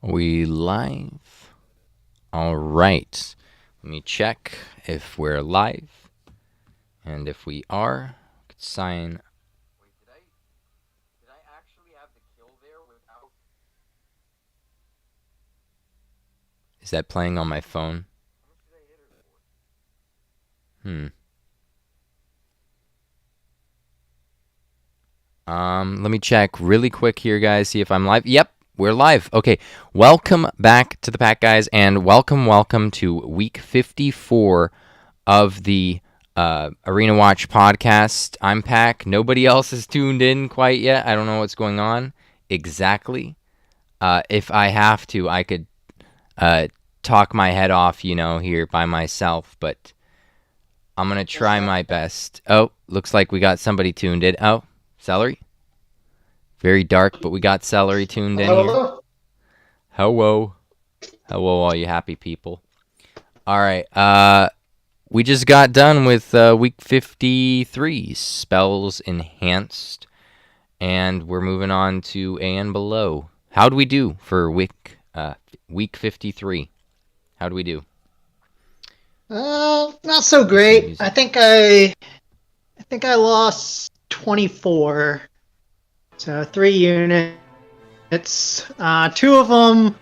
We live? All right. Let me check if we're live. And if we are, we could sign. Wait, did I actually have the kill there without? Is that playing on my phone? How much did I hit her for? Let me check really quick here, guys. See if I'm live. Yep. We're live. Okay, welcome back to the pack, guys, and welcome to week 54 of the Arena Watch podcast. I'm Pack. Nobody else is tuned in quite yet. I don't know what's going on exactly. If I have to, I could talk my head off, here by myself, but I'm going to try my best. Oh, looks like we got somebody tuned in. Oh, Celery? Very dark, but we got Celery tuned in here. Hello, all you happy people. All right, we just got done with week 53, Spells Enhanced, and we're moving on to and below. How'd we do for week 53? How'd we do? Not so great. I think I lost 24. So 3 units. 2 of them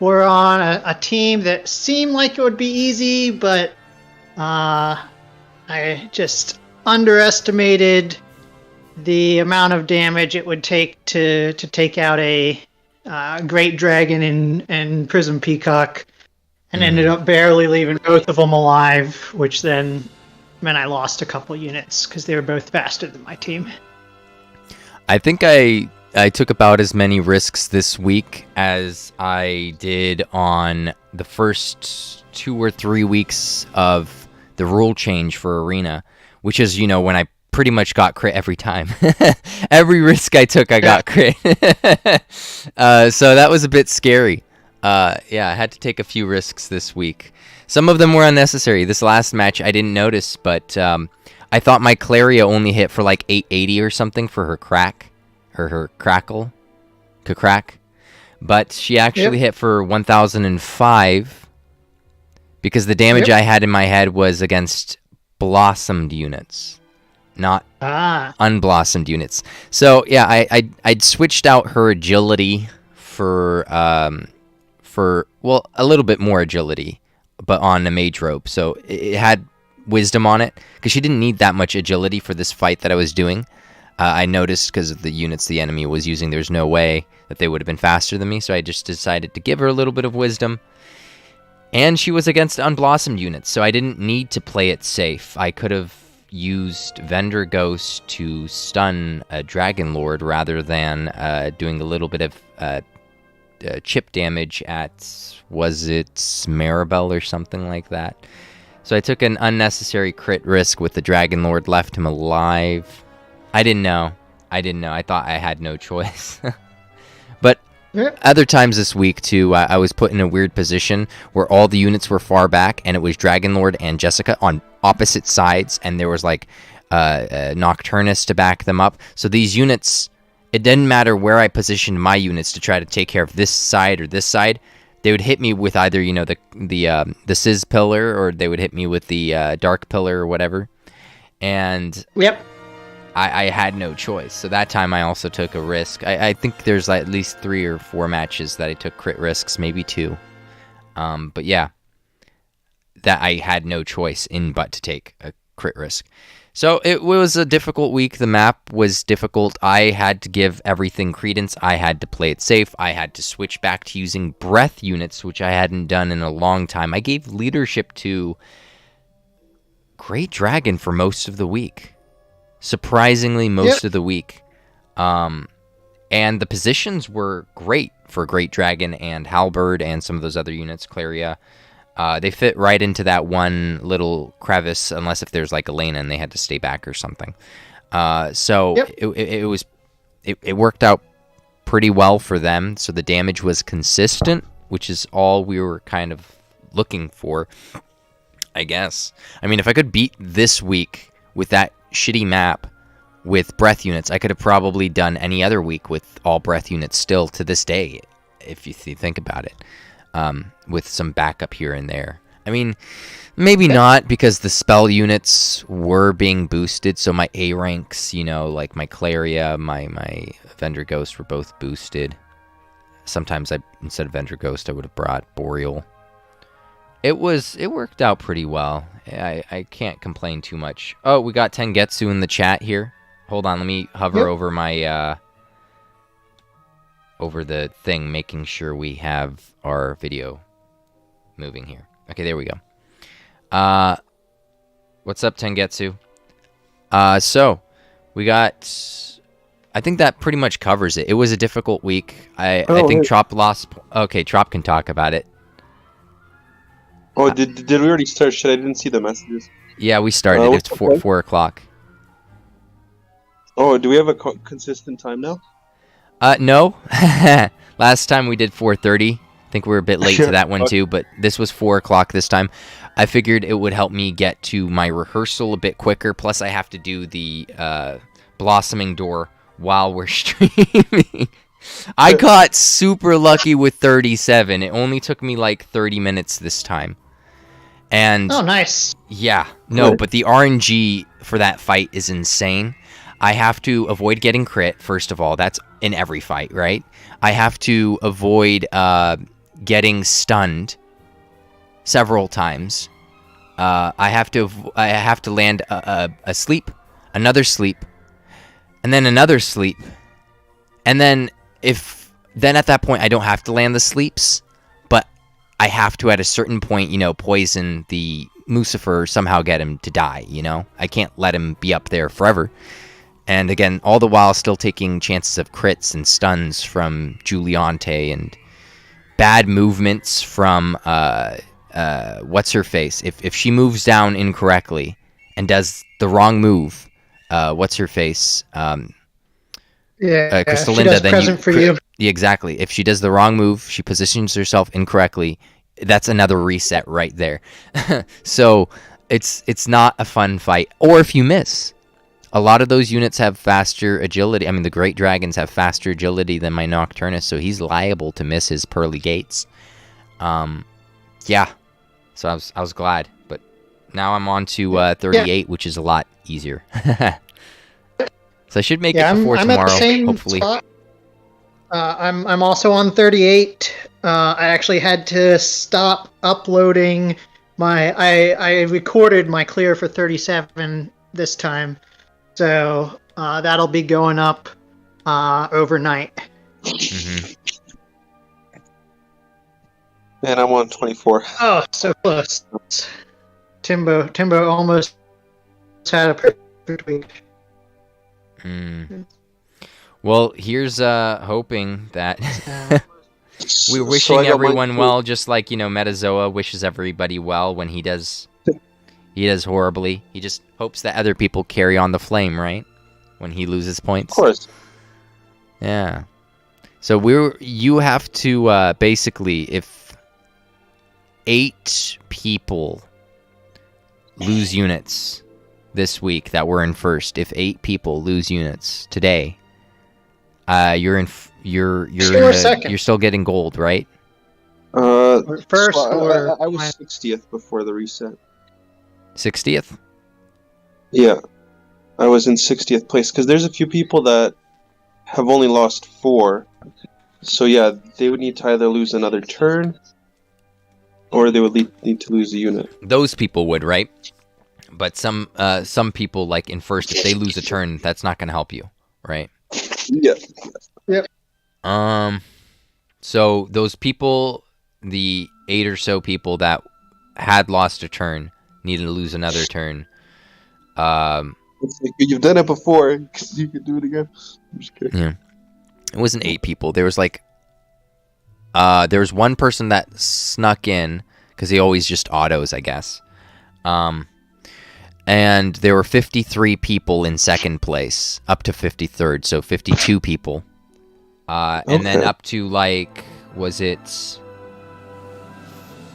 were on a team that seemed like it would be easy, but I just underestimated the amount of damage it would take to take out a Great Dragon and Prism Peacock, and ended up barely leaving both of them alive, which then meant I lost a couple units because they were both faster than my team. I think I took about as many risks this week as I did on the first 2 or 3 weeks of the rule change for Arena, which is, when I pretty much got crit every time. Every risk I took, I got crit. So that was a bit scary. I had to take a few risks this week. Some of them were unnecessary. This last match I didn't notice, but I thought my Claria only hit for like 880 or something for her crack, or her crackle, crack, but she actually hit for 1005 because the damage I had in my head was against blossomed units, not unblossomed units. So yeah, I'd switched out her agility for a little bit more agility, but on a mage robe. So it had wisdom on it because she didn't need that much agility for this fight that I was doing. I noticed because of the units the enemy was using, there's no way that they would have been faster than me, so I just decided to give her a little bit of wisdom. And she was against unblossomed units, so I didn't need to play it safe. I could have used Vendor Ghost to stun a Dragon Lord rather than doing a little bit of chip damage at, was it Maribel or something like that? So I took an unnecessary crit risk with the Dragon Lord, left him alive. I didn't know. I thought I had no choice. But other times this week, too, I was put in a weird position where all the units were far back, and it was Dragon Lord and Jessica on opposite sides, and there was, like, Nocturnus to back them up. So these units, it didn't matter where I positioned my units to try to take care of this side or this side. They would hit me with either, the Sizz Pillar, or they would hit me with the Dark Pillar or whatever. And I had no choice. So that time I also took a risk. I think there's at least 3 or 4 matches that I took crit risks, maybe 2. But yeah, that I had no choice but to take a crit risk. So it was a difficult week. The map was difficult. I had to give everything credence. I had to play it safe. I had to switch back to using breath units, which I hadn't done in a long time. I gave leadership to Great Dragon for most of the week. Surprisingly, most of the week. And the positions were great for Great Dragon and Halberd and some of those other units, Claria. They fit right into that one little crevice, unless if there's like Elena and they had to stay back or something. It worked out pretty well for them. So the damage was consistent, which is all we were kind of looking for, I guess. I mean, if I could beat this week with that shitty map with breath units, I could have probably done any other week with all breath units still to this day. if you think about it, with some backup here and there. I mean, maybe not, because the spell units were being boosted, so my A ranks, like my Claria, my Vendor Ghost were both boosted. Sometimes instead of Vendor Ghost, I would have brought Boreal. It worked out pretty well. I can't complain too much. Oh, we got Tengetsu in the chat here. Hold on, let me hover over my over the thing, making sure we have our video moving here. Okay, there we go. What's up, Tengetsu? So we got. I think that pretty much covers it. It was a difficult week. I think Trop lost. Okay, Trop can talk about it. Oh, did we already start? Shit, I didn't see the messages. Yeah, we started. It's 4 o'clock. Oh, do we have a consistent time now? No. Last time we did 4:30. I think we were a bit late to that one too, but this was 4 o'clock this time. I figured it would help me get to my rehearsal a bit quicker. Plus, I have to do the blossoming door while we're streaming. I got super lucky with 37. It only took me like 30 minutes this time. And oh, nice. Yeah. No, but the RNG for that fight is insane. I have to avoid getting crit, first of all. That's in every fight, right? I have to avoid getting stunned several times. I have to land a sleep, another sleep, and then another sleep. And then at that point I don't have to land the sleeps, but I have to at a certain point, poison the Lucifer, somehow get him to die, I can't let him be up there forever. And again, all the while still taking chances of crits and stuns from Giuliante and bad movements from what's her face. If she moves down incorrectly and does the wrong move, what's her face? Crystalinda, then present for you. Yeah, exactly. If she does the wrong move, she positions herself incorrectly. That's another reset right there. So it's not a fun fight. Or if you miss. A lot of those units have faster agility. I mean, the Great Dragons have faster agility than my Nocturnus, so he's liable to miss his Pearly Gates. Yeah. So I was glad, but now I'm on to 38, which is a lot easier. So I should make it before tomorrow, I'm at the same hopefully. Spot. I'm also on 38. I actually had to stop uploading I recorded my clear for 37 this time. So that'll be going up overnight. Mm-hmm. And I'm on 24. Oh, so close. Timbo almost had a perfect week. Well, here's hoping that we're wishing everyone well, just like Metazoa wishes everybody well when he does horribly. He just hopes that other people carry on the flame, right? When he loses points. Of course. Yeah. So you have to basically, if 8 people lose units this week that were in first, if 8 people lose units today, you're still getting gold, right? First, I was 60th before the reset. 60th? Yeah, I was in 60th place because there's a few people that have only lost 4. So yeah, they would need to either lose another turn, or they would need to lose a unit. Those people would, right? But some people, like in first, if they lose a turn, that's not going to help you, right? Yeah. Yep. So those people, the 8 or so people that had lost a turn, needed to lose another turn. It's like, you've done it before, because you could do it again. I'm just kidding. Yeah. It wasn't 8 people. There was there was one person that snuck in, because he always just autos, I guess. And there were 53 people in second place, up to 53rd, so 52 people. And then up to, was it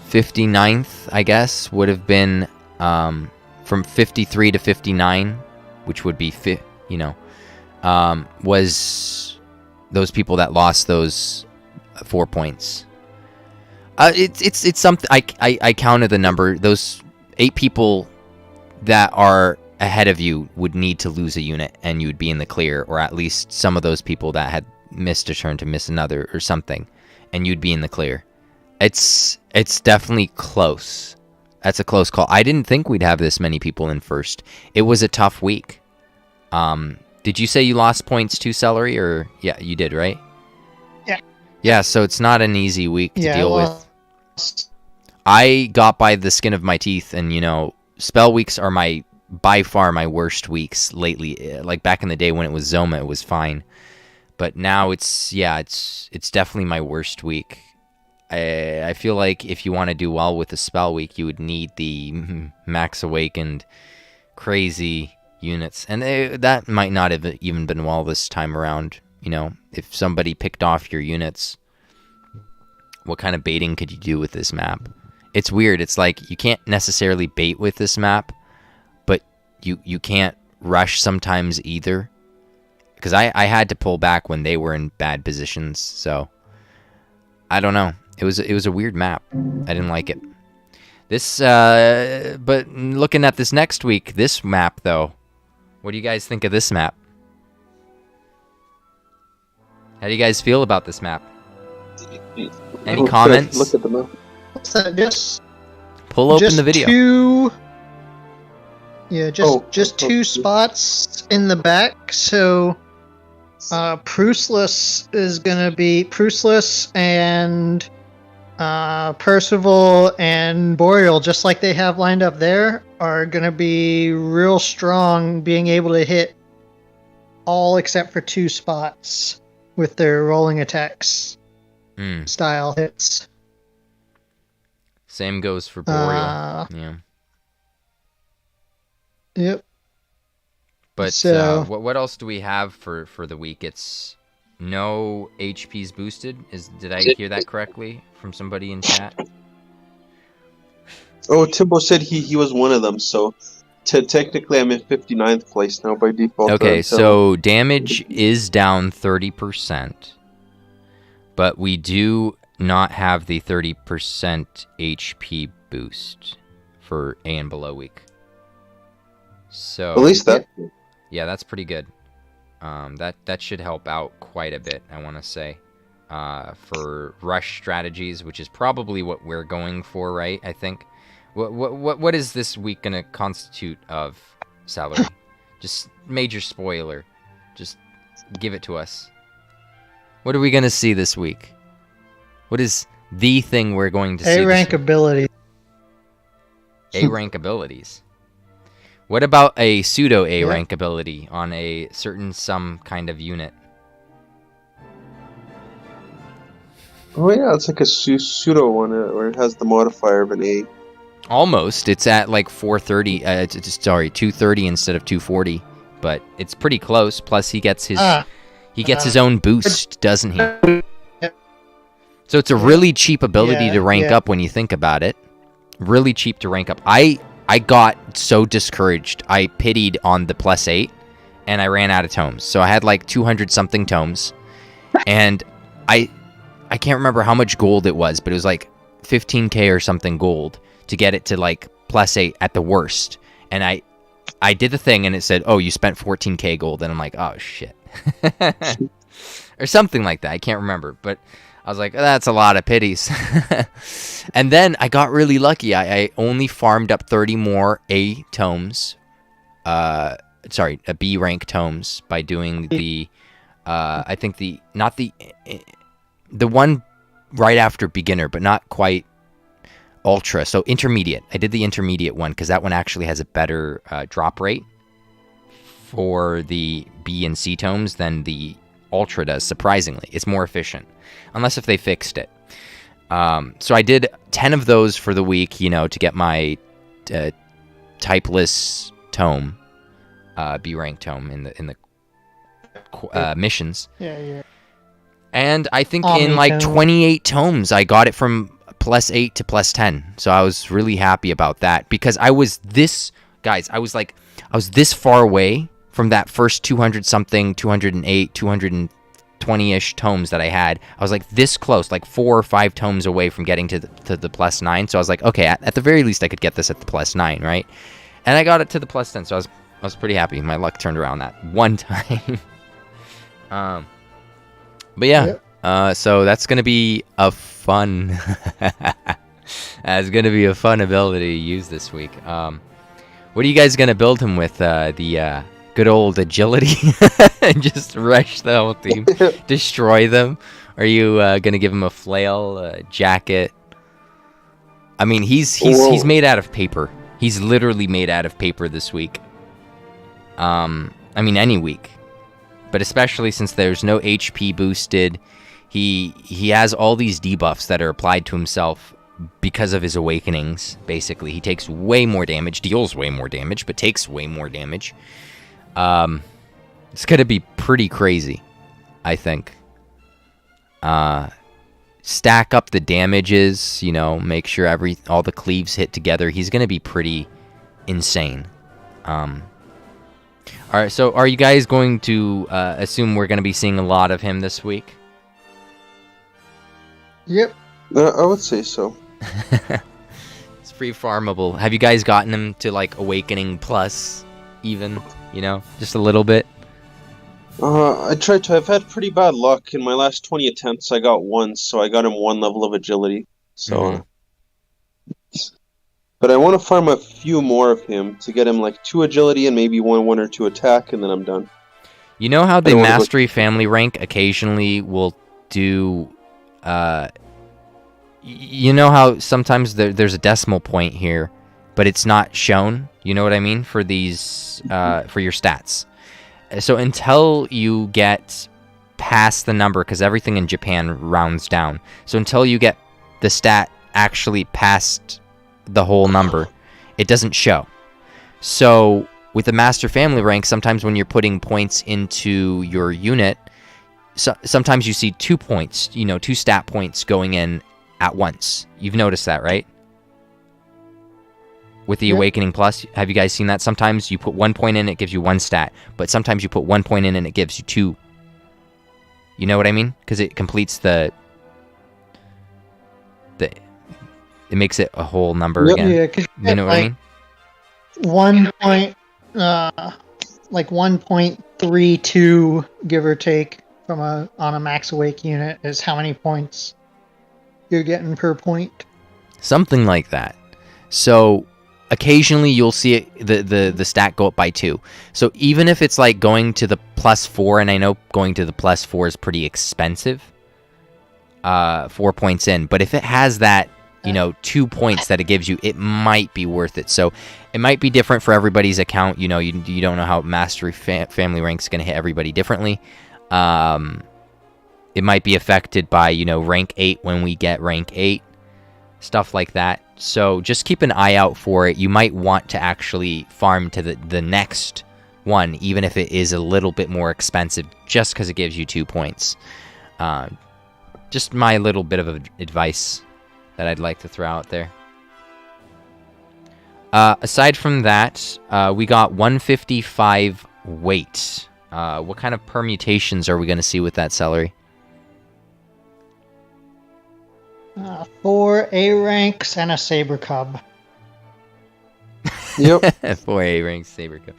59th, I guess, would have been from 53 to 59, which would be, was those people that lost those 4 points. It's something. I counted the number. Those 8 people that are ahead of you would need to lose a unit, and you would be in the clear, or at least some of those people that had missed a turn to miss another or something, and you'd be in the clear. It's definitely close. That's a close call. I didn't think we'd have this many people in first. It was a tough week. Did you say you lost points to Celery, or yeah, you did, right? Yeah. Yeah, so it's not an easy week to deal with. with. I got by the skin of my teeth, and spell weeks are by far my worst weeks lately. Like back in the day when it was Zoma, it was fine, but now it's definitely my worst week. I feel like if you want to do well with the spell week, you would need the max awakened crazy units, and that might not have even been well this time around. If somebody picked off your units, what kind of baiting could you do with this map? It's weird. It's like you can't necessarily bait with this map, but you can't rush sometimes either. Because I had to pull back when they were in bad positions, so I don't know. It was a weird map. I didn't like it. But looking at this next week, this map though, what do you guys think of this map? How do you guys feel about this map? Any comments? Look at the map. So just Pull open the video. Just two spots in the back. So Pruseless is gonna be Pruseless and Percival and Boreal, just like they have lined up there, are gonna be real strong, being able to hit all except for 2 spots with their rolling attacks style hits. Same goes for Boreal. Yeah. Yep. But So- what else do we have for the week? It's no HPs boosted. Did I hear that correctly from somebody in chat? Oh, Timbo said he was one of them, so technically I'm in 59th place now by default. Okay, so damage is down 30%, but we do not have the 30% HP boost for A and below week. So at least that. yeah, that's pretty good. That should help out quite a bit, I want to say, for rush strategies, which is probably what we're going for, right? I think. What is this week gonna constitute of, Celery? Just major spoiler. Just give it to us. What are we gonna see this week? What is the thing we're going to see? A rank ability. A rank abilities. What about a pseudo A rank ability on a certain some kind of unit? Oh yeah, it's like a pseudo one where it has the modifier of an A. Almost. It's at like 430. Sorry, 230 instead of 240. But it's pretty close. Plus, he gets his his own boost, doesn't he? Yep. So it's a really cheap ability to rank up when you think about it. Really cheap to rank up. I got so discouraged. I pitied on the +8, and I ran out of tomes. So I had like 200 something tomes, and I can't remember how much gold it was, but it was like 15k or something gold to get it to like +8 at the worst. And I did the thing, and it said, "Oh, you spent 14k gold," and I'm like, "Oh shit," or something like that. I can't remember, but I was like, oh, that's a lot of pities. And then I got really lucky. I only farmed up 30 more A tomes. A B rank tomes by doing the, I think the one right after beginner, but not quite ultra. So intermediate. I did the intermediate one because that one actually has a better drop rate for the B and C tomes than the ultra does. Surprisingly, it's more efficient. Unless if they fixed it. So I did 10 of those for the week, to get my typeless tome, B rank tome in the missions. Yeah. And I think in like 28 tomes, I got it from +8 to +10. So I was really happy about that because I was this far away from that first 200 something, 208, 20-ish tomes that I had. I was like this close, like 4 or 5 tomes away from getting to the +9. So I was like, okay, at the very least I could get this at the +9, right? And I got it to the +10, so I was pretty happy. My luck turned around that one time. But yeah, so that's gonna be a fun. That's gonna be a fun ability to use this week. What are you guys gonna build him with? The good old agility, and just rush the whole team, destroy them? Are you gonna give him a flail, a jacket? I mean, he's made out of paper. He's literally made out of paper this week. I mean, any week, but especially since there's no HP boosted, he has all these debuffs that are applied to himself because of his awakenings. Basically, he takes way more damage, deals way more damage, but takes way more damage. It's gonna be pretty crazy, I think. Stack up the damages, you know, make sure all the cleaves hit together. He's gonna be pretty insane. Alright, so are you guys going to assume we're gonna be seeing a lot of him this week? Yep. I would say so. It's free farmable. Have you guys gotten him to like Awakening Plus, even? You know, just a little bit? I tried to. I've had pretty bad luck. In my last 20 attempts, I got 1, so I got him 1 level of agility. So, but I want to farm a few more of him to get him like 2 agility and maybe 1 or 2 attack, and then I'm done. You know how the Mastery Family rank occasionally will do... you know how sometimes there's a decimal point here, but it's not shown? You know what I mean? For these, for your stats. So until you get past the number, because everything in Japan rounds down. So until you get the stat actually past the whole number, it doesn't show. So with the Master Family rank, sometimes when you're putting points into your unit, sometimes you see 2 points, you know, 2 stat points going in at once. You've noticed that, right? With the Awakening Plus, have you guys seen that? Sometimes you put 1 point in, it gives you 1 stat, but sometimes you put 1 point in and it gives you 2. You know what I mean? Because it completes it makes it a whole number again. Yeah, you know what I mean? 1.32, give or take, on a max awake unit is how many points you're getting per point. Something like that. So occasionally you'll see it, the stat go up by 2. So even if it's like going to the +4, and I know going to the +4 is pretty expensive, 4 points in, but if it has that, you know, 2 points that it gives you, it might be worth it. So it might be different for everybody's account. You know, you don't know how Mastery Family rank's going to hit everybody differently. It might be affected by, you know, rank 8 when we get rank 8, stuff like that. So just keep an eye out for it. You might want to actually farm to the next one, even if it is a little bit more expensive, just because it gives you 2 points. Just my little bit of advice that I'd like to throw out there. Aside from that, we got 155 weight. What kind of permutations are we going to see with that, Celery? 4 A ranks and a saber cub. Yep. 4 A ranks, saber cub.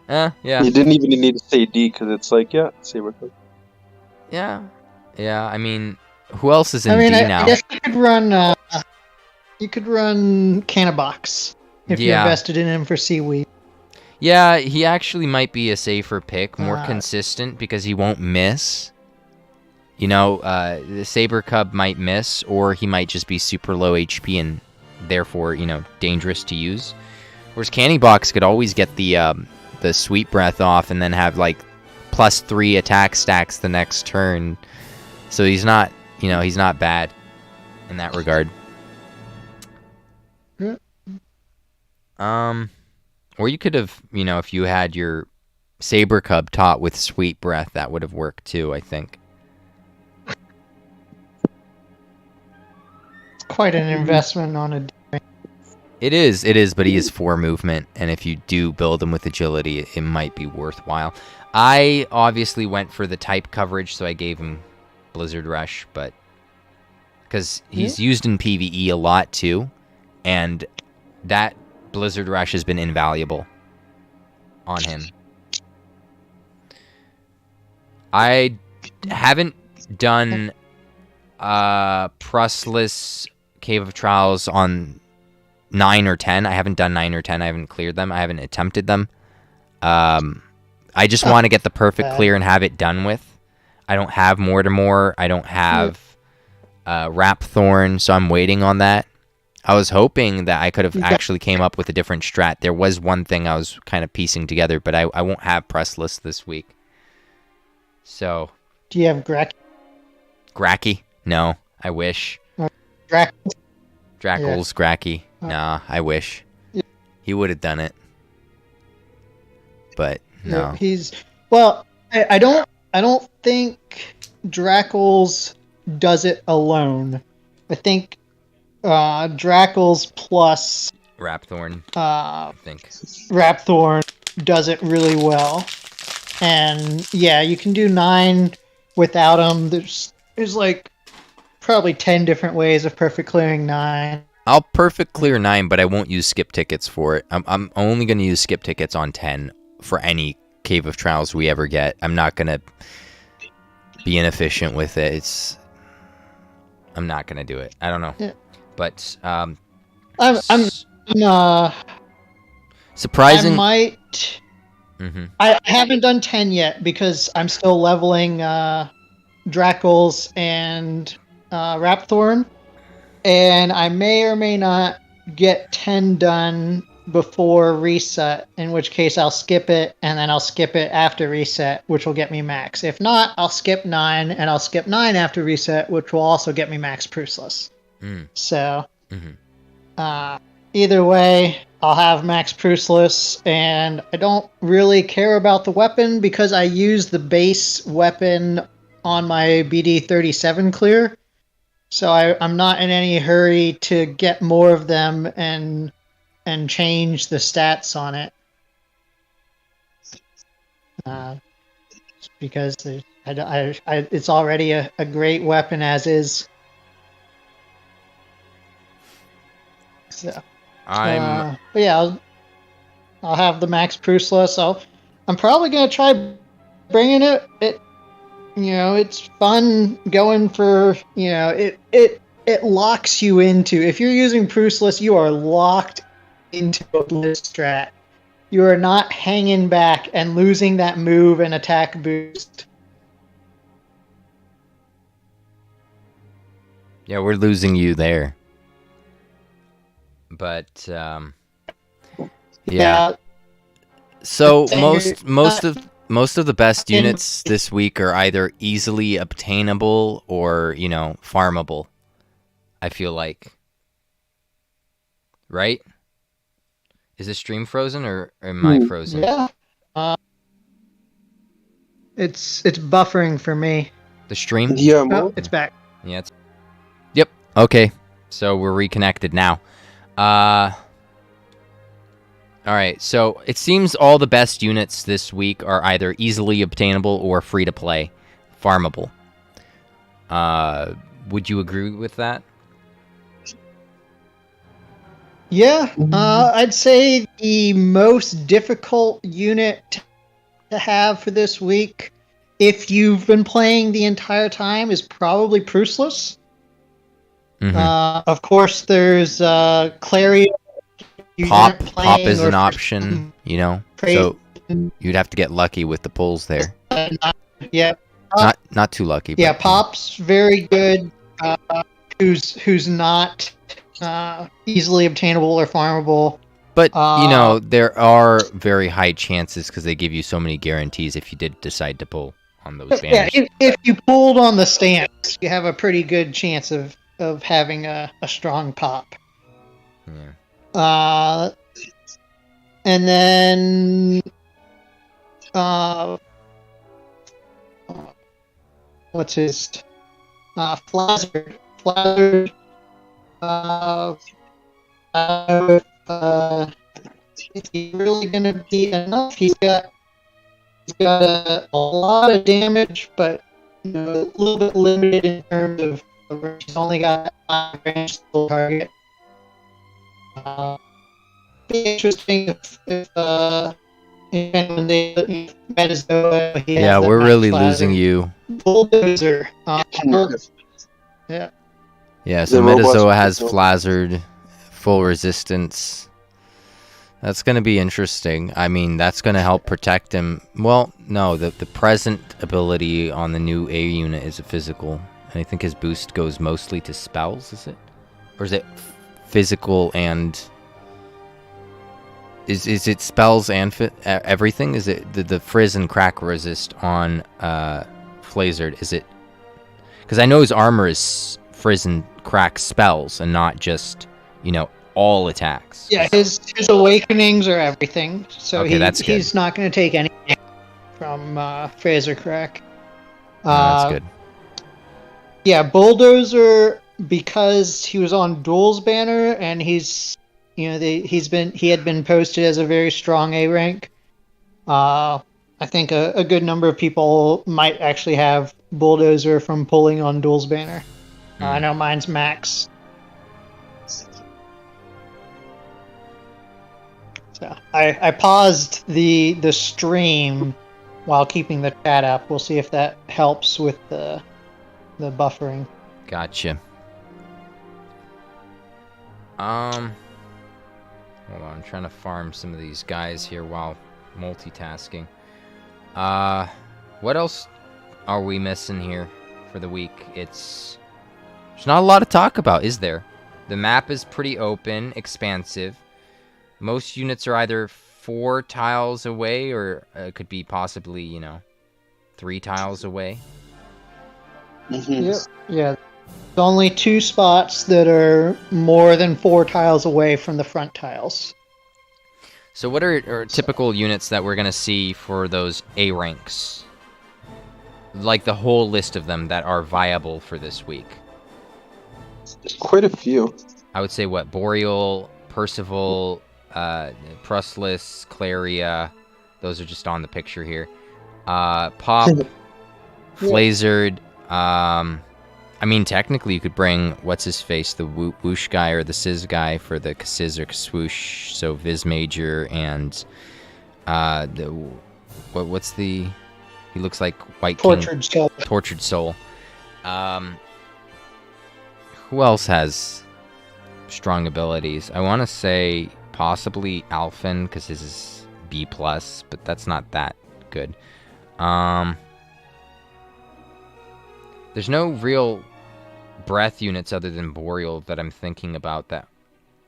Yeah. You didn't even need to say D because it's like, saber cub. Yeah. I mean, who else is in D now? I guess you could run. You could run Canabox if you invested in him for seaweed. Yeah, he actually might be a safer pick, more consistent, because he won't miss. You know, the Saber Cub might miss, or he might just be super low HP and therefore, you know, dangerous to use. Whereas Cannybox could always get the Sweet Breath off and then have, like, +3 attack stacks the next turn. So he's not, you know, he's not bad in that regard. Yeah. Or you could have, you know, if you had your Saber Cub taught with Sweet Breath, that would have worked too, I think. It's quite an investment on a... It is, but he is 4 movement, and if you do build him with agility, it might be worthwhile. I obviously went for the type coverage, so I gave him Blizzard Rush, but because he's used in PvE a lot too, and that Blizzard Rush has been invaluable on him. I haven't done Prustless Cave of Trials on 9 or 10. I haven't done 9 or 10. I haven't cleared them. I haven't attempted them. I just want to get the perfect clear and have it done with. I don't have Mortimer. I don't have Rapthorn, so I'm waiting on that. I was hoping that I could have actually came up with a different strat. There was one thing I was kind of piecing together, but I won't have Pressless this week. So. Do you have Gracky? No, I wish. Drackles, Gracky. Nah, I wish. Yeah. He would have done it. But no. I don't think Drackles does it alone. I think Drackles plus Rapthorn. I think Rapthorn does it really well. And yeah, you can do 9 without him. There's like probably 10 different ways of perfect clearing 9. I'll perfect clear 9, but I won't use skip tickets for it. I'm only going to use skip tickets on 10 for any Cave of Trials we ever get. I'm not going to be inefficient with it. I'm not going to do it. I don't know. Yeah. But I'm surprising. I might. Mm-hmm. I haven't done 10 yet because I'm still leveling Drackles and Rapthorn, and I may or may not get 10 done before reset, in which case I'll skip it, and then I'll skip it after reset, which will get me max. If not, I'll skip 9, and I'll skip 9 after reset, which will also get me max Prustless. So, either way, I'll have max Prustless, and I don't really care about the weapon because I use the base weapon on my BD37 clear. So I'm not in any hurry to get more of them and change the stats on it. Because it's already a great weapon as is. So. But yeah, I'll have the max Prustless. I'm probably gonna try bringing it. It's fun going for. It locks you into. If you're using Prustless, you are locked into a Blizz strat. You are not hanging back and losing that move and attack boost. Yeah, we're losing you there. But yeah. So most of the best units this week are either easily obtainable or, farmable. I feel like. Right? Is the stream frozen or am I frozen? Yeah. It's buffering for me. The stream? Yeah, it's back. Yeah. Yep. Okay. So we're reconnected now. All right, so it seems all the best units this week are either easily obtainable or free to play, farmable. Would you agree with that? Yeah, I'd say the most difficult unit to have for this week, if you've been playing the entire time, is probably Prustless. Of course, there's Clary. Pop is an option, so you'd have to get lucky with the pulls there. Yeah. Not too lucky. Yeah, Pop's very good. Who's not easily obtainable or farmable. But, there are very high chances because they give you so many guarantees if you did decide to pull on those banners. Yeah, if you pulled on the stance, you have a pretty good chance of having a strong Pop. Yeah. And then, what's his, Flazzard, is he really going to be enough? He's got a lot of damage, but a little bit limited in terms of he's only got 5 range to target. Be interesting if when they Metazoa, he Yeah, has we're that really max losing ladder. you. Bulldozer. Yeah. Yeah, so The robots Metazoa are has still- Flazzard, full resistance. That's going to be interesting. I mean, that's going to help protect him. Well, no, the present ability on the new A unit is a physical. And I think his boost goes mostly to spells, is it? Or is it physical and... Is it spells and everything? Is it the frizz and crack resist on Flazzard? Is it... Because I know his armor is frizz and crack spells and not just, all attacks. Yeah, his awakenings are everything. So Okay, that's good. he's not going to take anything from Fraser Crack. That's good. Yeah, Bulldozer, because he was on Duel's banner and he had been posted as a very strong A rank. I think a good number of people might actually have Bulldozer from pulling on Duel's banner. I know mine's max. So I paused the stream while keeping the chat up. We'll see if that helps with the buffering. Gotcha. Hold on, I'm trying to farm some of these guys here while multitasking. What else are we missing here for the week? There's not a lot to talk about, is there? The map is pretty open, expansive. Most units are either 4 tiles away or could be possibly, 3 tiles away. Mhm. Yep. Yeah. There's only 2 spots that are more than 4 tiles away from the front tiles. So what are typical units that we're going to see for those A ranks? Like the whole list of them that are viable for this week. Quite a few. I would say what? Boreal, Percival, Prustless, Claria. Those are just on the picture here. Pop, Flazzard. I mean, technically you could bring, what's-his-face, the Whoosh guy or the Sizz guy for the Sizz or Swoosh. So Viz Major and what's the... He looks like White Tortured King. Soul. Tortured Soul. Who else has strong abilities? I want to say possibly Alphen, because his is B+, but that's not that good. There's no real breath units other than Boreal that I'm thinking about that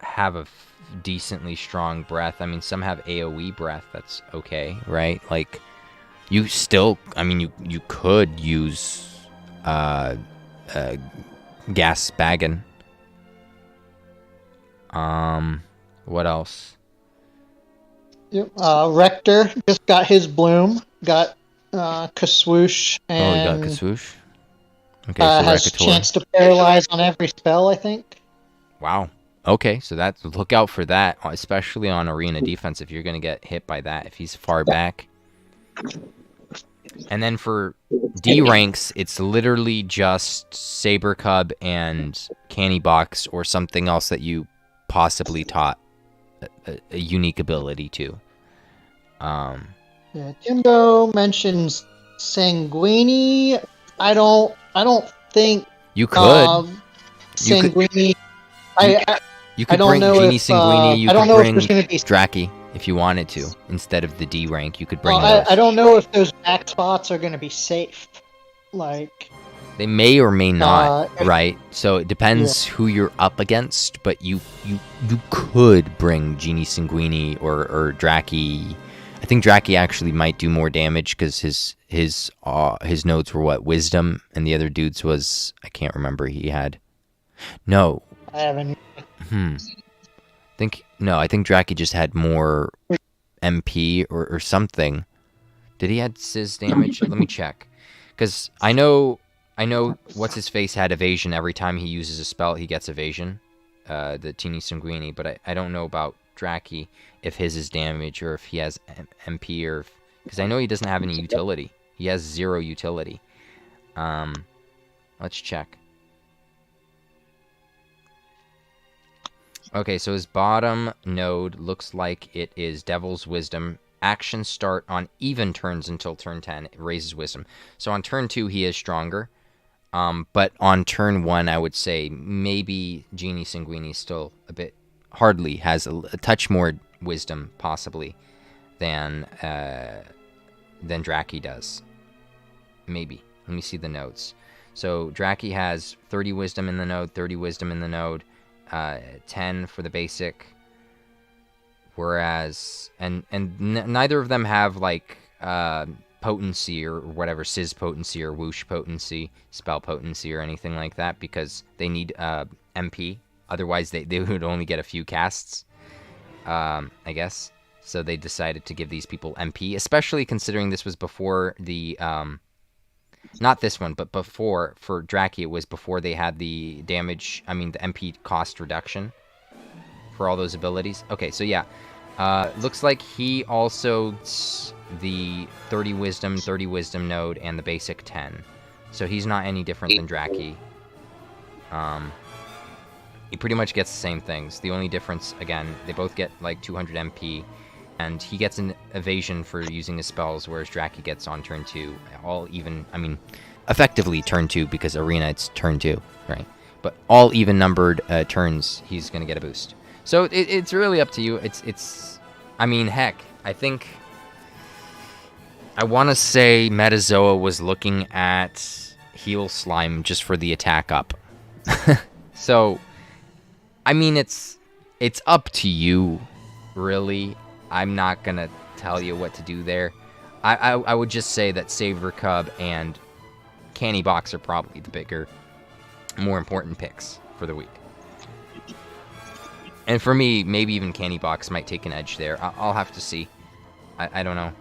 have a decently strong breath. I mean, some have AoE breath. That's okay, right? Like, you still... I mean, you could use... Gas Baggin. What else? Yep. Rector just got his bloom. Got Kaswoosh and Oh, you got Kaswoosh? Okay, so has a chance to paralyze on every spell, I think. Wow. Okay, so look out for that, especially on arena defense if you're going to get hit by that if he's far back. And then for D ranks, it's literally just Saber Cub and Canny Box or something else that you possibly taught a unique ability to. Yeah, Jimbo mentions Sanguini. I don't think You could. Sanguini. You could don't bring know Genie if, Sanguini. You I don't could know if bring there's gonna be- Draki if you wanted to. Instead of the D rank, you could bring Well, those. I don't know if those back spots are going to be safe. Like, They may or may not, if- right? So it depends who you're up against, but you could bring Genie Sanguini or Draki. I think Draki actually might do more damage because his nodes were what? Wisdom, and the other dude's was, I can't remember, he had. No. I haven't. I think Draki just had more MP or something. Did he had Sizz damage? Let me check. Because I know what's his face had evasion every time he uses a spell. He gets evasion, the Genie Sanguini. But I don't know about Draki if his is damage or if he has MP or because I know he doesn't have any utility. He has 0 utility. Let's check. Okay, so his bottom node looks like it is Devil's Wisdom. Actions start on even turns until turn 10. It raises Wisdom. So on turn 2, he is stronger. But on turn 1, I would say maybe Genie Sanguini still a bit, hardly has a touch more Wisdom, possibly, than Draki does. Maybe. Let me see the nodes. So Draki has 30 Wisdom in the node, 30 Wisdom in the node, 10 for the basic. Whereas, neither of them have like potency or whatever, Sizz potency or whoosh potency, spell potency or anything like that, because they need MP. Otherwise, they would only get a few casts, I guess. So they decided to give these people MP, especially considering this was before the, not this one, but before, for Draki, it was before they had the damage, the MP cost reduction for all those abilities. Okay, so yeah. Looks like he also the 30 Wisdom node and the basic 10. So he's not any different than Draki. He pretty much gets the same things. The only difference, again, they both get like 200 MP, and he gets an evasion for using his spells, whereas Draki gets on turn 2. All even, effectively turn 2, because Arena it's turn 2, right? But all even numbered turns, he's going to get a boost. So it's really up to you. Heck, I think I want to say Metazoa was looking at Heal Slime just for the attack up. So, it's up to you, really. I'm not going to tell you what to do there. I would just say that Saber Cub and Canny Box are probably the bigger, more important picks for the week. And for me, maybe even Candy Box might take an edge there. I'll have to see. I don't know.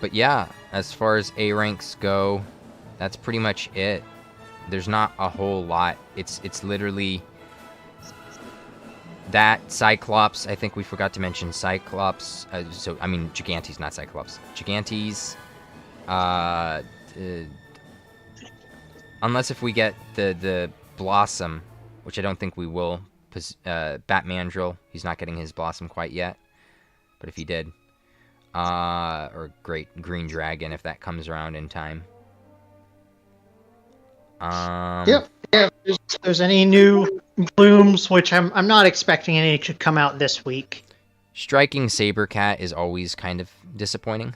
But yeah, as far as A ranks go, that's pretty much it. There's not a whole lot. It's literally that Cyclops. I think we forgot to mention Cyclops. Gigantes, not Cyclops. Gigantes. Unless if we get the Blossom, which I don't think we will. Batmandrel, he's not getting his Blossom quite yet. But if he did. Or Great Green Dragon, if that comes around in time. Yep. Yeah, if there's any new blooms, which I'm not expecting any to come out this week. Striking Sabercat is always kind of disappointing.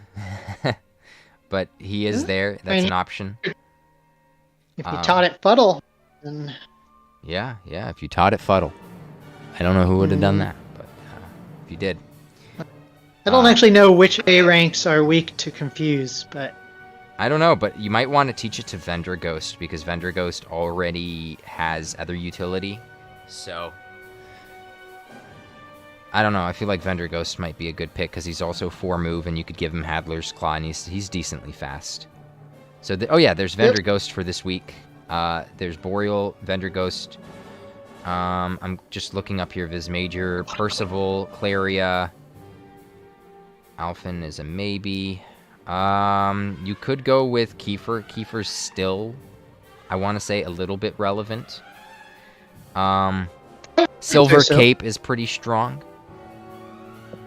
But he is there. That's an option. If you taught it Fuddle, then... Yeah, if you taught it Fuddle. I don't know who would have done that, but if you did. I don't actually know which A ranks are weak to confuse, but... I don't know, but you might want to teach it to Vendor Ghost, because Vendor Ghost already has other utility, so... I don't know, I feel like Vendor Ghost might be a good pick, because he's also 4 move, and you could give him Hadler's Claw, and he's decently fast. So, there's Vendor Ghost for this week. There's Boreal, Vendor Ghost. I'm just looking up here, Vismajor, Percival, Claria. Alphen is a maybe. You could go with Kiefer. Kiefer's still, I want to say, a little bit relevant. Silver Cape is pretty strong.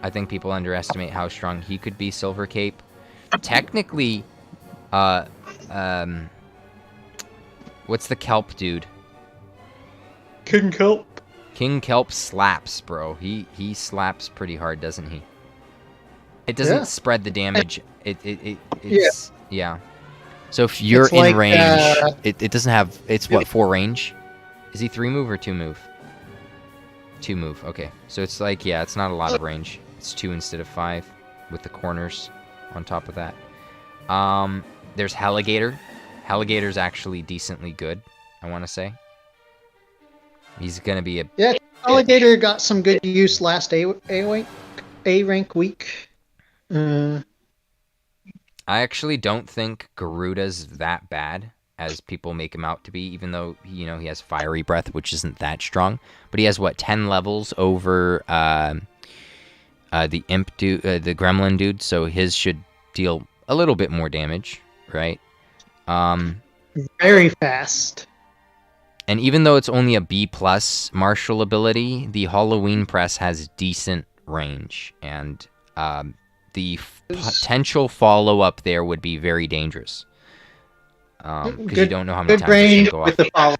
I think people underestimate how strong he could be, Silver Cape. Technically, what's the kelp dude? King Kelp. King Kelp slaps, bro. He slaps pretty hard, doesn't he? It doesn't spread the damage. It's yeah. So if you're in range, it doesn't have. It's what, 4 range? Is he 3 move or 2 move? 2 move. Okay. So it's like, yeah, it's not a lot of range. It's 2 instead of 5 with the corners on top of that. There's Heligator. Heligator's actually decently good, I want to say. He's gonna be a... Yeah, Heligator got some good use last A rank week. I actually don't think Garuda's that bad. as people make him out to be, even though, he has fiery breath, which isn't that strong. But he has, 10 levels over the imp dude, the gremlin dude, so his should deal a little bit more damage, right? Very fast. And even though it's only a B+ martial ability, the Halloween Press has decent range, and the potential follow-up there would be very dangerous. Because you don't know how many times it's going to go off.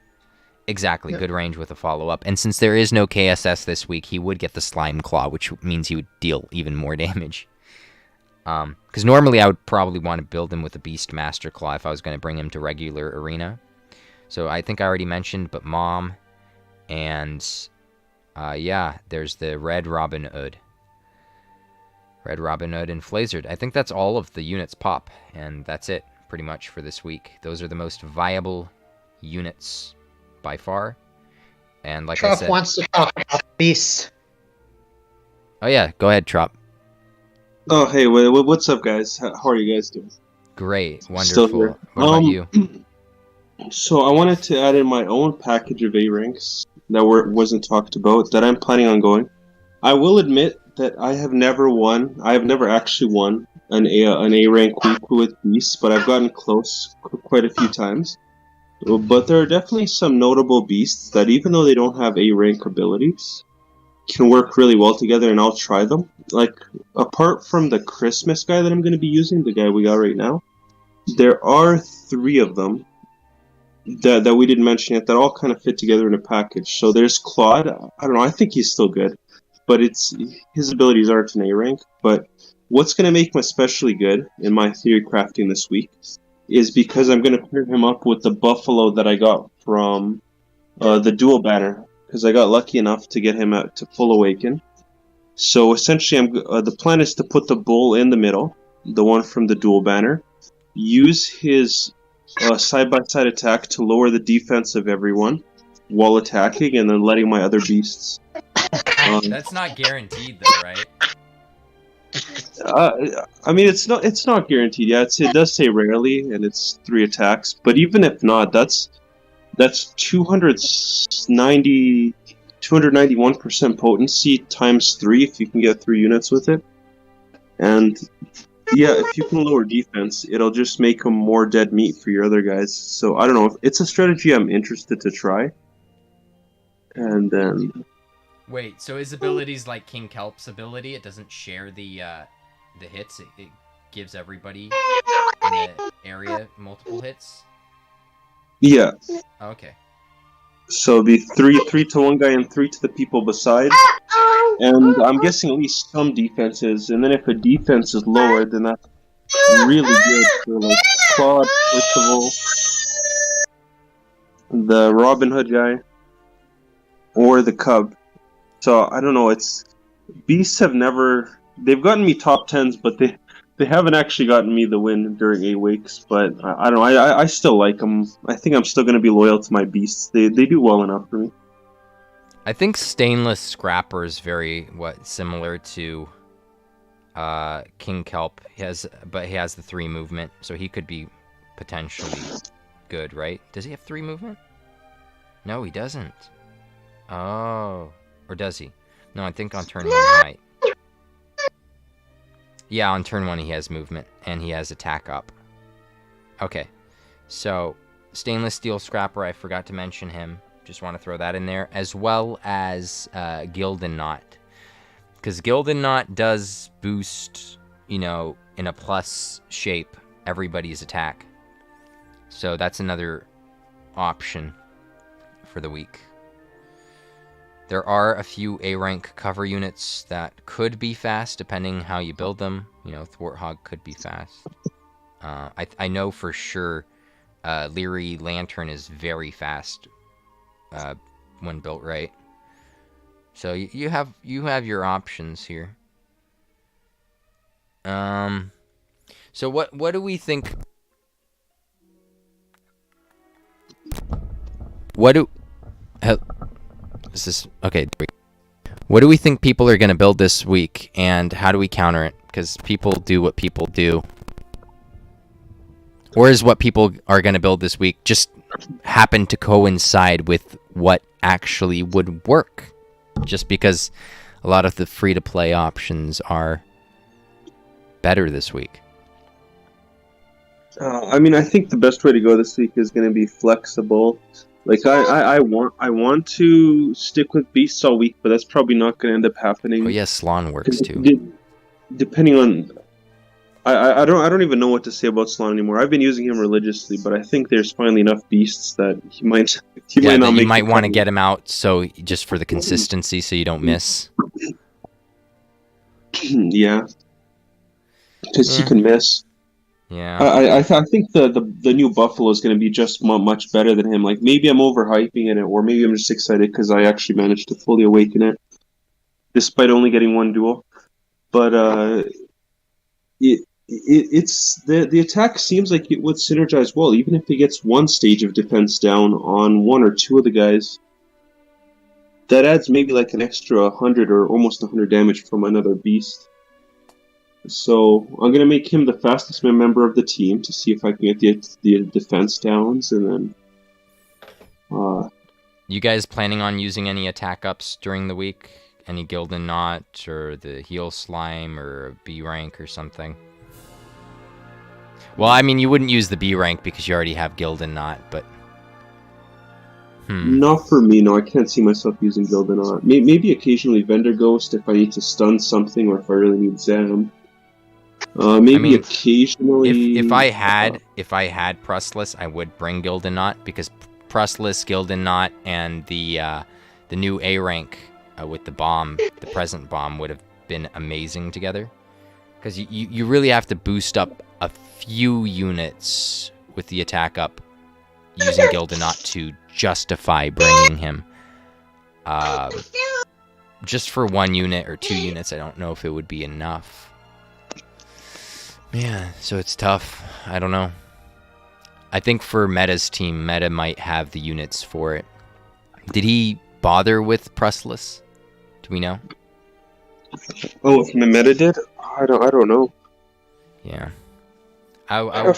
Exactly, good range with a follow-up. And since there is no KSS this week, he would get the Slime Claw, which means he would deal even more damage. Because normally I would probably want to build him with a Beast Master Claw if I was going to bring him to regular arena. So I think I already mentioned, but Mom, and there's the Red Robin Hood. Red Robin Hood and Flazard. I think that's all of the units pop, and that's it, pretty much, for this week. Those are the most viable units by far. And like I said... Trop wants to talk about beasts. Oh yeah, go ahead, Trop. Oh, hey, what's up, guys? How are you guys doing? Great, wonderful. What about you? So I wanted to add in my own package of A ranks that wasn't talked about that I'm planning on going. I will admit that I have never actually won an A rank week with beasts, but I've gotten close quite a few times. But there are definitely some notable beasts that, even though they don't have A rank abilities, can work really well together, and I'll try them. Like, apart from the Christmas guy that I'm going to be using, the guy we got right now, there are 3 of them that we didn't mention yet that all kind of fit together in a package. So there's Claude. I don't know, I think he's still good, but his abilities aren't an A rank. But what's going to make him especially good in my theory crafting this week is because I'm going to pair him up with the buffalo that I got from the dual banner, because I got lucky enough to get him to full awaken. So essentially, the plan is to put the bull in the middle, the one from the dual banner, use his side-by-side attack to lower the defense of everyone while attacking, and then letting my other beasts. That's not guaranteed, though, right? I mean, it's not guaranteed. Yeah, it does say rarely, and it's 3 attacks. But even if not, that's 291% potency times 3 if you can get 3 units with it. And yeah, if you can lower defense, it'll just make them more dead meat for your other guys. So I don't know, it's a strategy I'm interested to try. And then... Wait, so his ability's like King Kelp's ability? It doesn't share the hits? It gives everybody in the area multiple hits? Yeah. Okay. So it'd be 3 to one guy and 3 to the people beside. And I'm guessing at least some defenses. And then if a defense is lower, then that's really good for like Claude, first of all, the Robin Hood guy, or the Cub. So I don't know. Beasts have they've gotten me top 10s, but they haven't actually gotten me the win during A weeks. But I don't know. I still like them. I think I'm still going to be loyal to my beasts. They do well enough for me. I think Stainless Scrapper is very similar to King Kelp. He has the 3 movement, so he could be potentially good, right? Does he have 3 movement? No, he doesn't. Oh, or does he? No, I think on turn 1 he might. Yeah, on turn 1 he has movement, and he has attack up. Okay, so Stainless Steel Scrapper, I forgot to mention him. Just want to throw that in there, as well as Gildan Knot. Because Gildan Knot does boost, in a plus shape, everybody's attack. So that's another option for the week. There are a few A-rank cover units that could be fast, depending how you build them. Thwarthog could be fast. I know for sure Leary Lantern is very fast when built right. So you have your options here. So what do we think? Is this okay? What do we think people are going to build this week, and how do we counter it? Because people do what people do. Or is what people are going to build this week just happen to coincide with what actually would work? Just because a lot of the free-to-play options are better this week. I mean, I think the best way to go this week is going to be flexible. Like I want to stick with beasts all week, but that's probably not going to end up happening. Oh yes, Slon works too. Depending on, I don't even know what to say about Slon anymore. I've been using him religiously, but I think there's finally enough beasts that he might not make. You might want to get him out so just for the consistency, so you don't miss. Yeah, because you can miss. Yeah, I think the new Buffalo is going to be just much better than him. Like maybe I'm overhyping it, or maybe I'm just excited because I actually managed to fully awaken it, despite only getting one duel. But it's the attack seems like it would synergize well, even if he gets one stage of defense down on one or two of the guys. That adds maybe like an extra 100 or almost 100 damage from another beast. So I'm gonna make him the fastest member of the team to see if I can get the defense downs, and then. You guys planning on using any attack ups during the week? Any Gildan Knot or the Heal Slime or a B rank or something? Well, I mean, you wouldn't use the B rank because you already have Gildan Knot, but. Not for me, no. I can't see myself using Gildan Knot. Maybe occasionally Vendor Ghost if I need to stun something or if I really need Zam. Maybe occasionally. If I had Prustless, I would bring Gildan Knot because Prustless, Gildan Knot, and the new A rank with the bomb, the present bomb, would have been amazing together. Because you really have to boost up a few units with the attack up using Gildan Knot to justify bringing him. Just for one unit or two units, I don't know if it would be enough. Yeah, so it's tough. I don't know. I think for Meta's team, Meta might have the units for it. Did he bother with Prustless? Do we know? Oh, if Meta did? I don't know. Yeah. I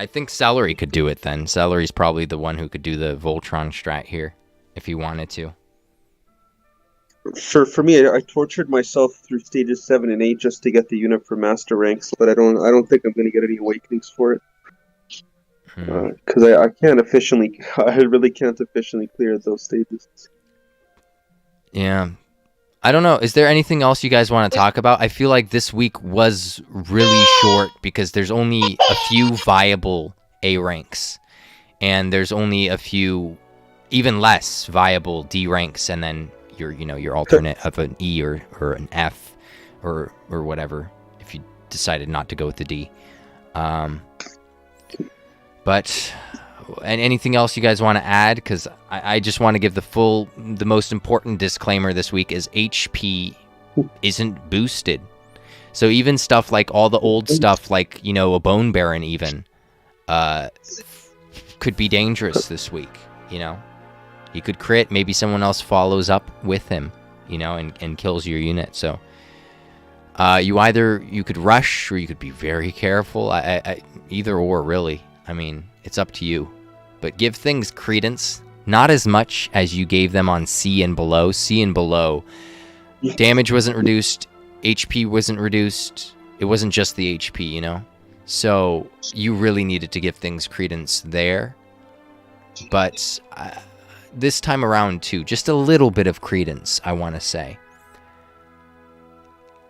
think Celery could do it then. Celery's probably the one who could do the Voltron strat here, if he wanted to. For me, I tortured myself through stages 7 and 8 just to get the unit for master ranks, but I don't think I'm going to get any awakenings for it. Because I can't efficiently, I really can't efficiently clear those stages. Yeah. I don't know. Is there anything else you guys want to talk about? I feel like this week was really short because there's only a few viable A ranks. And there's only a few, even less viable D ranks, and then your alternate of an E or an F or whatever if you decided not to go with the D. But anything else you guys want to add? Because I just want to give the most important disclaimer this week is HP isn't boosted. So even stuff like all the old stuff like, a Bone Baron even could be dangerous this week, He could crit, maybe someone else follows up with him, and kills your unit. So you could rush or you could be very careful. Either or, really. I mean, it's up to you. But give things credence, not as much as you gave them on C and below. C and below, damage wasn't reduced, HP wasn't reduced. It wasn't just the HP, So you really needed to give things credence there. But this time around, too, just a little bit of credence, I want to say.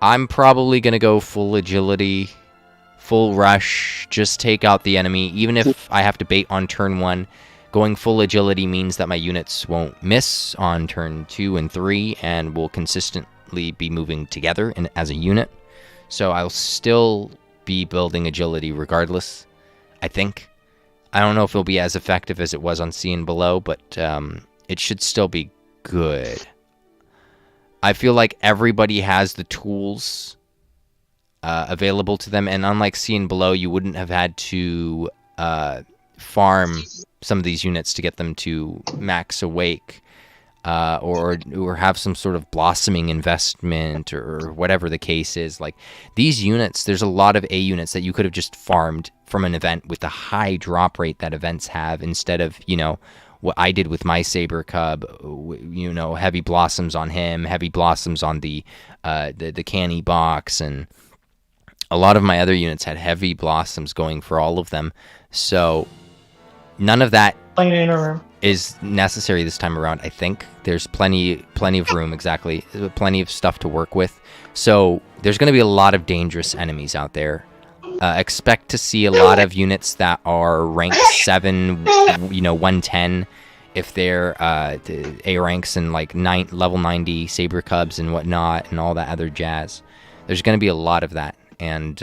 I'm probably going to go full agility, full rush, just take out the enemy. Even if I have to bait on turn 1, going full agility means that my units won't miss on turn 2 and 3 and will consistently be moving together as a unit. So I'll still be building agility regardless, I think. I don't know if it'll be as effective as it was on C and below, but it should still be good. I feel like everybody has the tools available to them, and unlike C and below, you wouldn't have had to farm some of these units to get them to max awake. or have some sort of blossoming investment or whatever the case is. Like these units, there's a lot of A units that you could have just farmed from an event with the high drop rate that events have, instead of, you know, what I did with my Saber Cub, you know, heavy blossoms on him, heavy blossoms on the canny box, and a lot of my other units had heavy blossoms going for all of them. So none of that is necessary this time around. I think there's plenty of room, exactly, plenty of stuff to work with. So there's going to be a lot of dangerous enemies out there. Expect to see a lot of units that are ranked 7, you know, 110, if they're A ranks and like level 90 Saber Cubs and whatnot and all that other jazz. There's going to be a lot of that, and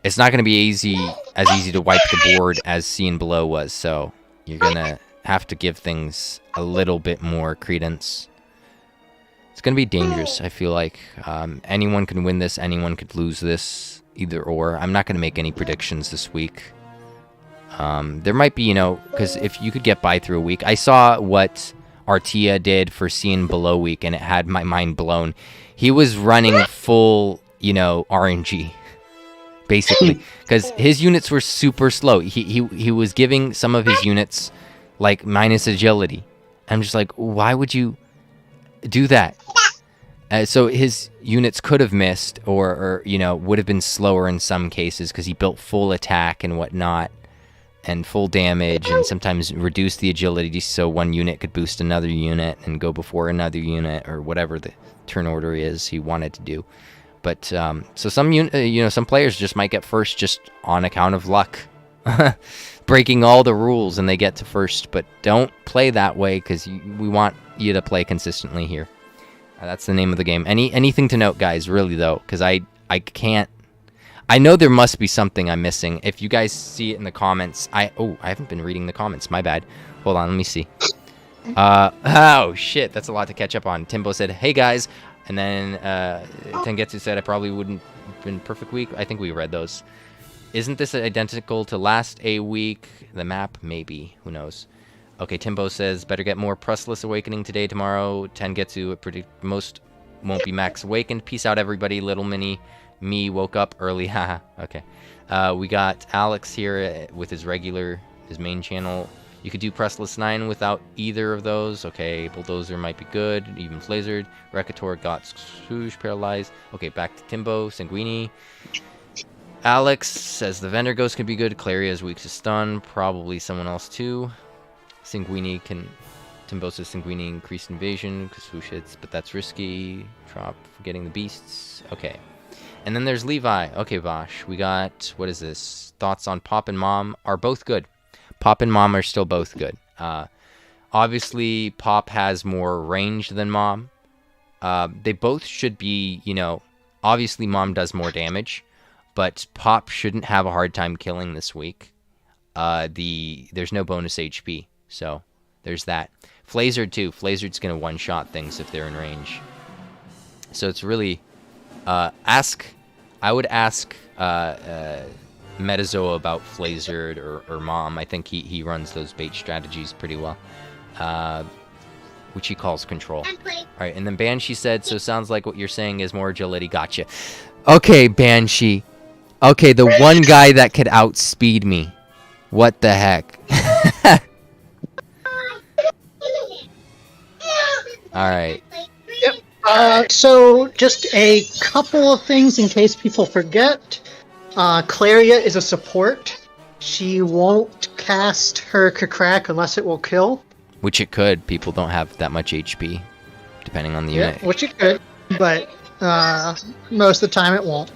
it's not going to be as easy to wipe the board as Seen Below was. So you're going to have to give things a little bit more credence. It's going to be dangerous, I feel like. Anyone can win this, anyone could lose this. Either or. I'm not going to make any predictions this week. There might be, you know, because if you could get by through a week. I saw what Artia did for Seen Below week, and it had my mind blown. He was running full, you know, RNG, basically, because his units were super slow. He was giving some of his units like minus agility. I'm just like, why would you do that? So his units could have missed, or you know, would have been slower in some cases because he built full attack and whatnot, and full damage, and sometimes reduced the agility so one unit could boost another unit and go before another unit, or whatever the turn order is he wanted to do. But so some you know, some players just might get first just on account of luck, breaking all the rules, and they get to first. But don't play that way, because we want you to play consistently here. That's the name of the game. Anything to note, guys, really, though, because I can't... I know there must be something I'm missing. If you guys see it in the comments... I haven't been reading the comments. My bad. Hold on, let me see. Oh, shit, that's a lot to catch up on. Timbo said, hey, guys. And then Tengetsu said, I probably wouldn't have been perfect week. I think we read those. Isn't this identical to last A week? The map? Maybe. Who knows? Okay, Timbo says, better get more Prustless Awakening today, tomorrow. Tengetsu, predict most won't be max awakened. Peace out, everybody. Little mini me woke up early. Haha. Okay. We got Alex here with his main channel. You could do Prustless 9 without either of those. Okay, Bulldozer might be good. Even Flazered. Recator got Swoosh, Paralyzed. Okay, back to Timbo. Sanguini. Alex says the Vendor Ghost can be good. Claria is weak to stun. Probably someone else too. Sanguini can... Timbo says Sanguini increased invasion because swoosh hits, but that's risky. Trop forgetting the beasts. Okay. And then there's Levi. Okay, Vosh. We got... What is this? Thoughts on Pop and Mom are both good. Pop and Mom are still both good. Obviously, Pop has more range than Mom. They both should be, you know... Obviously, Mom does more damage, but Pop shouldn't have a hard time killing this week. There's no bonus HP. So, there's that. Flazered, too. Flazered's going to one-shot things if they're in range. So, it's really... I would ask Metazoa about Flazered or Mom. I think he runs those bait strategies pretty well. Which he calls control. Alright, and then Banshee said, so sounds like what you're saying is more agility. Gotcha. Okay, Banshee. Okay, the one guy that could outspeed me. What the heck? Alright. Yep. So, just a couple of things in case people forget. Claria is a support. She won't cast her Kakrak unless it will kill. Which it could. People don't have that much HP, depending on the unit. Which it could, but most of the time it won't.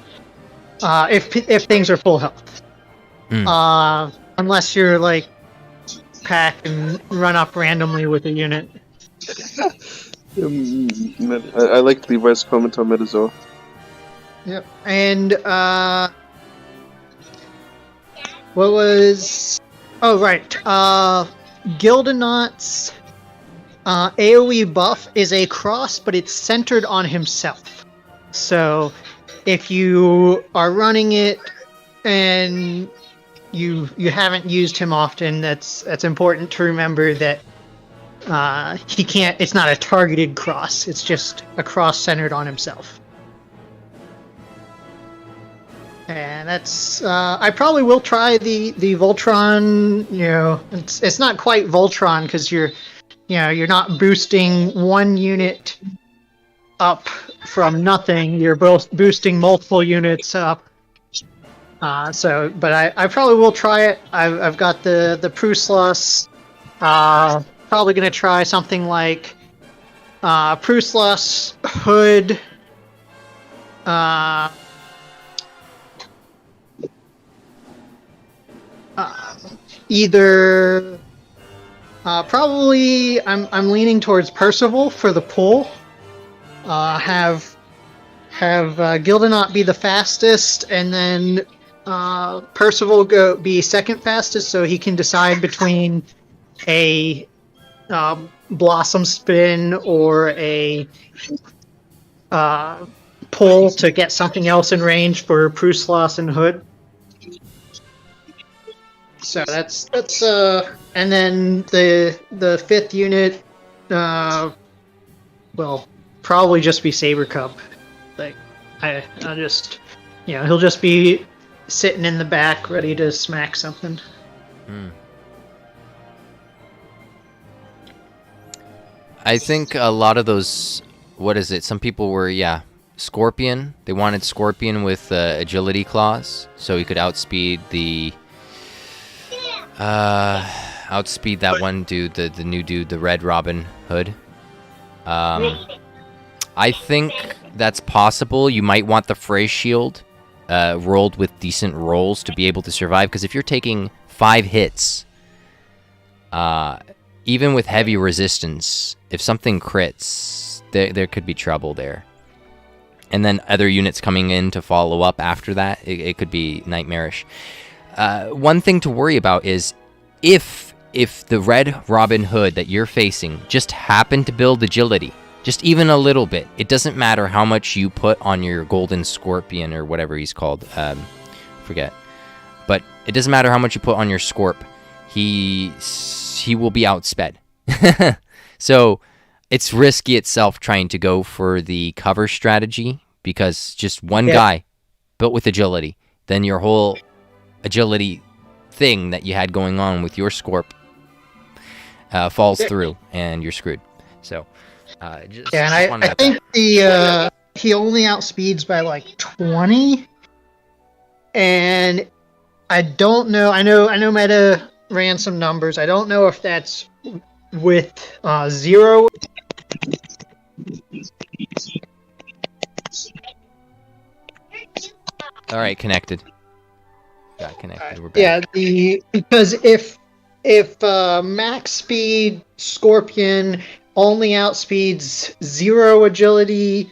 If things are full health. Unless you're, like, pack and run up randomly with a unit. I like Levi's comment on Metazoa. Yep. And, what was... Oh, right. Gildenot's AoE buff is a cross, but it's centered on himself. So, if you are running it and you haven't used him often, that's important to remember that he can't. It's not a targeted cross. It's just a cross centered on himself. And that's. I probably will try the Voltron. You know, it's not quite Voltron because you're not boosting one unit up from nothing. You're both boosting multiple units up. But I probably will try it. I've got the Pruslos. Probably gonna try something like Pruslos Hood. Either probably I'm leaning towards Percival for the pull. Have Gildenaut be the fastest, and then Percival be second fastest, so he can decide between a Blossom Spin or a pull to get something else in range for Pruslos and Hood. So that's and then the fifth unit will probably just be Saber Cub. Like I'll just he'll just be sitting in the back ready to smack something. I think a lot of those, what is it? Some people were, Scorpion. They wanted Scorpion with agility clause, so he could outspeed that one dude, the new dude, the Red Robin Hood. I think that's possible. You might want the Frey Shield rolled with decent rolls to be able to survive, because if you're taking 5 hits, even with heavy resistance, if something crits, there could be trouble there. And then other units coming in to follow up after that, it could be nightmarish. One thing to worry about is if the Red Robin Hood that you're facing just happened to build agility, just even a little bit, it doesn't matter how much you put on your Golden Scorpion or whatever he's called, forget. But it doesn't matter how much you put on your Scorp, he will be outsped. So it's risky itself trying to go for the cover strategy, because just one guy built with agility, then your whole agility thing that you had going on with your Scorp falls through and you're screwed. So and I think he only outspeeds by like 20, and I don't know. I know Meta ran some numbers. I don't know if that's with 0. All right, connected. Got connected. We're back. Yeah, because if max speed Scorpion only outspeeds 0 agility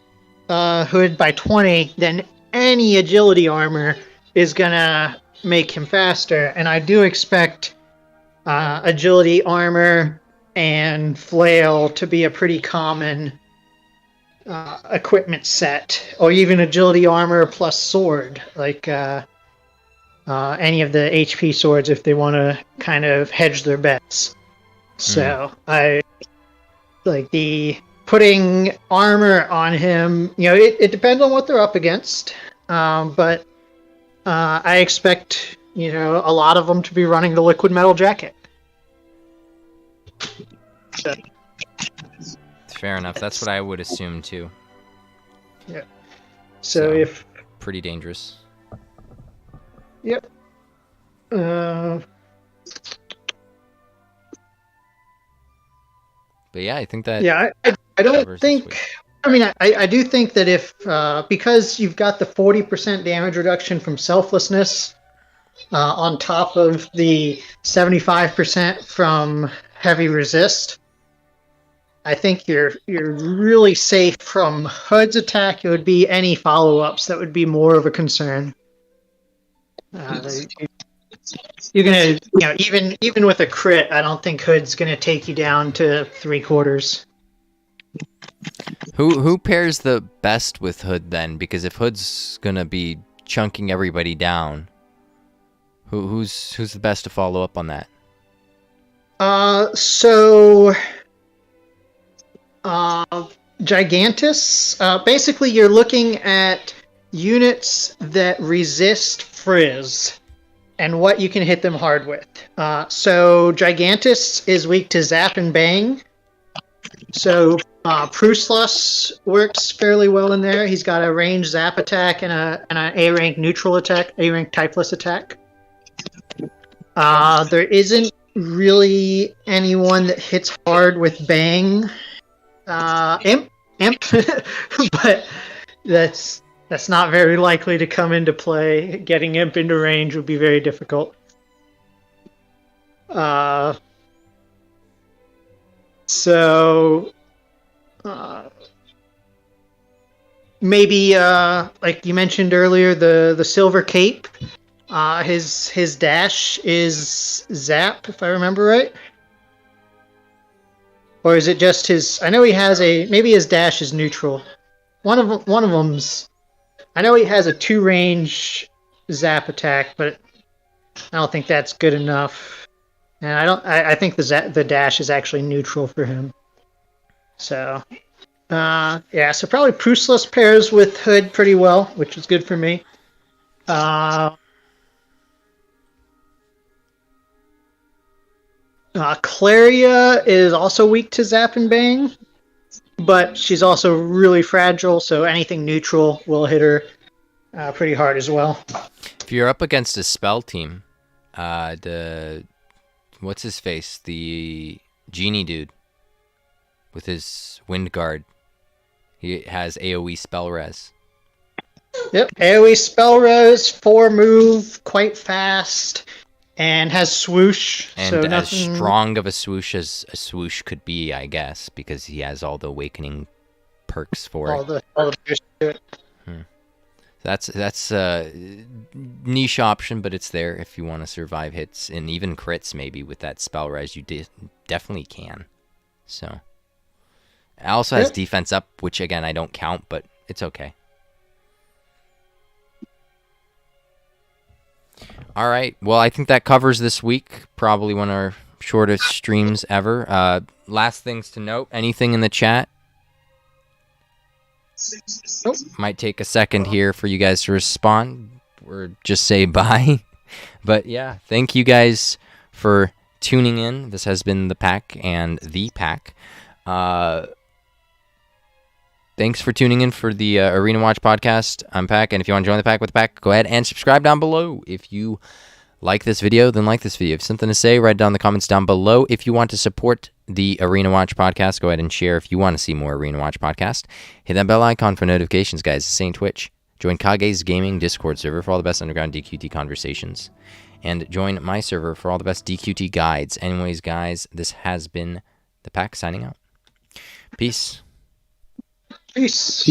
Hood by 20, then any agility armor is gonna make him faster, and I do expect agility armor and flail to be a pretty common equipment set, or even agility armor plus sword, like any of the HP swords if they want to kind of hedge their bets. So I like the putting armor on him. It depends on what they're up against, but I expect a lot of them to be running the liquid metal jacket. So, fair enough. That's what I would assume too. Yeah. So if pretty dangerous. Yep. But yeah, I think that. Yeah, I don't think. I mean, I do think that if because you've got the 40% damage reduction from selflessness on top of the 75% from heavy resist, I think you're really safe from Hood's attack. It would be any follow-ups that would be more of a concern. You're gonna, even with a crit, I don't think Hood's gonna take you down to 3/4. Who pairs the best with Hood then? Because if Hood's gonna be chunking everybody down, who's the best to follow up on that? So Gigantus. Basically, you're looking at units that resist frizz and what you can hit them hard with. So Gigantus is weak to Zap and Bang. So Pruslos works fairly well in there. He's got a ranged Zap attack and an A-rank neutral attack, A-rank typeless attack. There isn't really anyone that hits hard with Bang. Imp, but that's not very likely to come into play. Getting Imp into range would be very difficult. Maybe like you mentioned earlier, the Silver Cape. His dash is Zap, if I remember right. Or is it just his? I know he has maybe his dash is neutral. One of them's. I know he has a 2-range Zap attack, but I don't think that's good enough. And I think the dash is actually neutral for him. So, yeah. So probably Pruslos pairs with Hood pretty well, which is good for me. Claria is also weak to Zap and Bang, but she's also really fragile, so anything neutral will hit her pretty hard as well. If you're up against a spell team, what's his face? The genie dude with his wind guard. He has AoE spell res. Yep, AoE spell res, 4 move, quite fast. And has swoosh. And so as strong of a swoosh as a swoosh could be, I guess, because he has all the awakening perks for it. All the perks to it. That's a niche option, but it's there if you want to survive hits and even crits. Maybe with that spell res, you definitely can. So it also has defense up, which again I don't count, but it's okay. All right. Well, I think that covers this week. Probably one of our shortest streams ever. Last things to note. Anything in the chat? Nope. Might take a second here for you guys to respond or just say bye. But yeah, thank you guys for tuning in. This has been The Pack and The Pack. Thanks for tuning in for the Arena Watch podcast. I'm Pack, and if you want to join the Pack with the Pack, go ahead and subscribe down below. If you like this video, then like this video. If you have something to say, write down in the comments down below. If you want to support the Arena Watch podcast, go ahead and share if you want to see more Arena Watch podcast. Hit that bell icon for notifications, guys. Same Twitch. Join Kage's Gaming Discord server for all the best underground DQT conversations. And join my server for all the best DQT guides. Anyways, guys, this has been The Pack signing out. Peace. Peace.